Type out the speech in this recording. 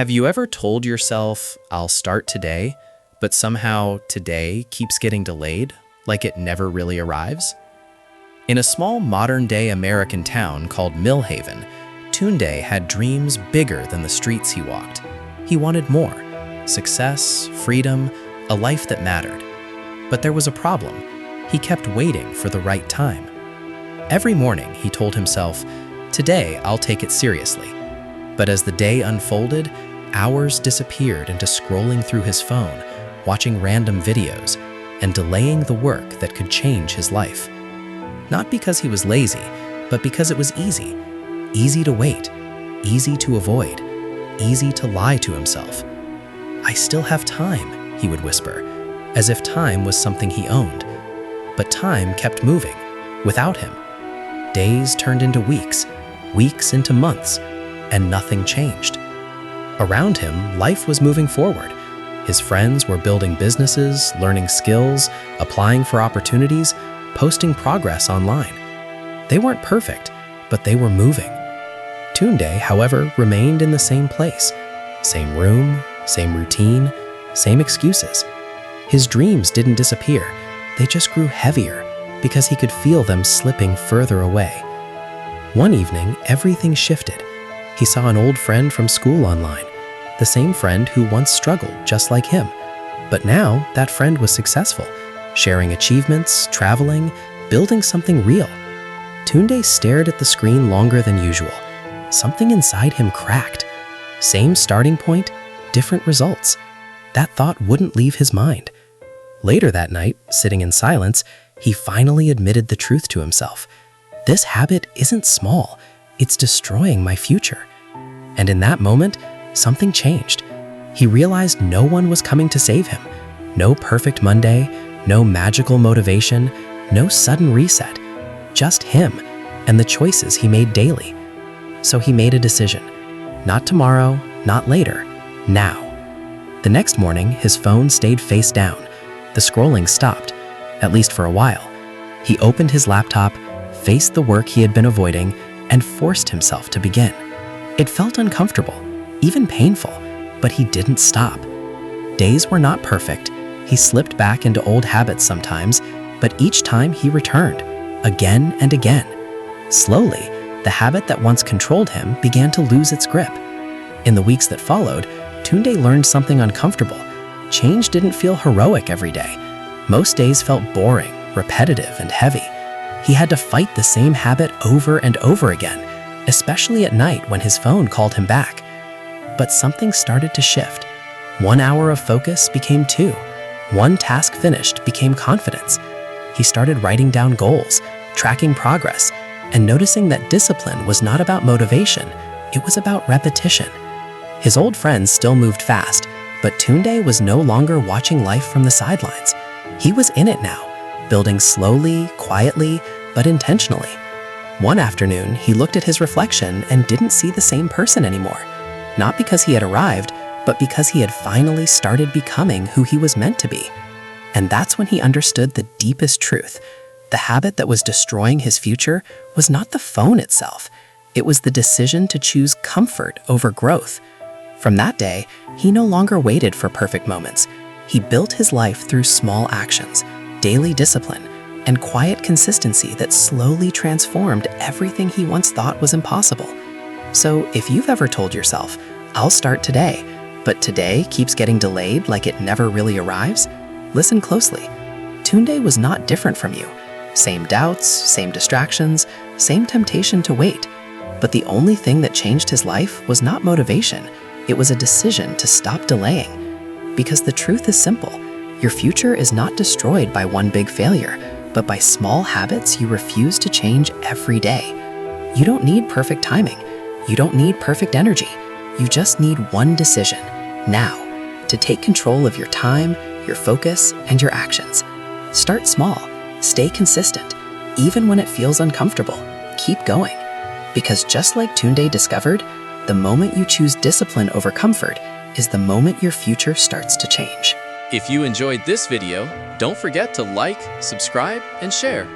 Have you ever told yourself, I'll start today, but somehow today keeps getting delayed, like it never really arrives? In a small modern-day American town called Millhaven, Tunde had dreams bigger than the streets he walked. He wanted more: success, freedom, a life that mattered. But there was a problem. He kept waiting for the right time. Every morning, he told himself, today I'll take it seriously. But as the day unfolded, hours disappeared into scrolling through his phone, watching random videos, and delaying the work that could change his life. Not because he was lazy, but because it was easy. Easy to wait, easy to avoid, easy to lie to himself. I still have time, he would whisper, as if time was something he owned. But time kept moving, without him. Days turned into weeks, weeks into months, and nothing changed. Around him, life was moving forward. His friends were building businesses, learning skills, applying for opportunities, posting progress online. They weren't perfect, but they were moving. Tunde, however, remained in the same place. Same room, same routine, same excuses. His dreams didn't disappear. They just grew heavier because he could feel them slipping further away. One evening, everything shifted. He saw an old friend from school online, the same friend who once struggled just like him. But now, that friend was successful, sharing achievements, traveling, building something real. Tunde stared at the screen longer than usual. Something inside him cracked. Same starting point, different results. That thought wouldn't leave his mind. Later that night, sitting in silence, he finally admitted the truth to himself. This habit isn't small. It's destroying my future. And in that moment, something changed. He realized no one was coming to save him. No perfect Monday, no magical motivation, no sudden reset. Just him and the choices he made daily. So he made a decision. Not tomorrow, not later, now. The next morning, his phone stayed face down. The scrolling stopped, at least for a while. He opened his laptop, faced the work he had been avoiding, and forced himself to begin. It felt uncomfortable, even painful, but he didn't stop. Days were not perfect. He slipped back into old habits sometimes, but each time he returned, again and again. Slowly, the habit that once controlled him began to lose its grip. In the weeks that followed, Tunde learned something uncomfortable. Change didn't feel heroic every day. Most days felt boring, repetitive, and heavy. He had to fight the same habit over and over again, especially at night when his phone called him back. But something started to shift. 1 hour of focus became 2. One task finished became confidence. He started writing down goals, tracking progress, and noticing that discipline was not about motivation, it was about repetition. His old friends still moved fast, but Tunde was no longer watching life from the sidelines. He was in it now, building slowly, quietly, but intentionally. One afternoon, he looked at his reflection and didn't see the same person anymore. Not because he had arrived, but because he had finally started becoming who he was meant to be. And that's when he understood the deepest truth. The habit that was destroying his future was not the phone itself. It was the decision to choose comfort over growth. From that day, he no longer waited for perfect moments. He built his life through small actions, daily discipline, and quiet consistency that slowly transformed everything he once thought was impossible. So if you've ever told yourself, I'll start today, but today keeps getting delayed like it never really arrives, listen closely. Tunde was not different from you. Same doubts, same distractions, same temptation to wait. But the only thing that changed his life was not motivation. It was a decision to stop delaying. Because the truth is simple. Your future is not destroyed by one big failure, but by small habits you refuse to change every day. You don't need perfect timing. You don't need perfect energy. You just need one decision, now, to take control of your time, your focus, and your actions. Start small. Stay consistent. Even when it feels uncomfortable, keep going. Because just like Tunde discovered, the moment you choose discipline over comfort is the moment your future starts to change. If you enjoyed this video, don't forget to like, subscribe, and share.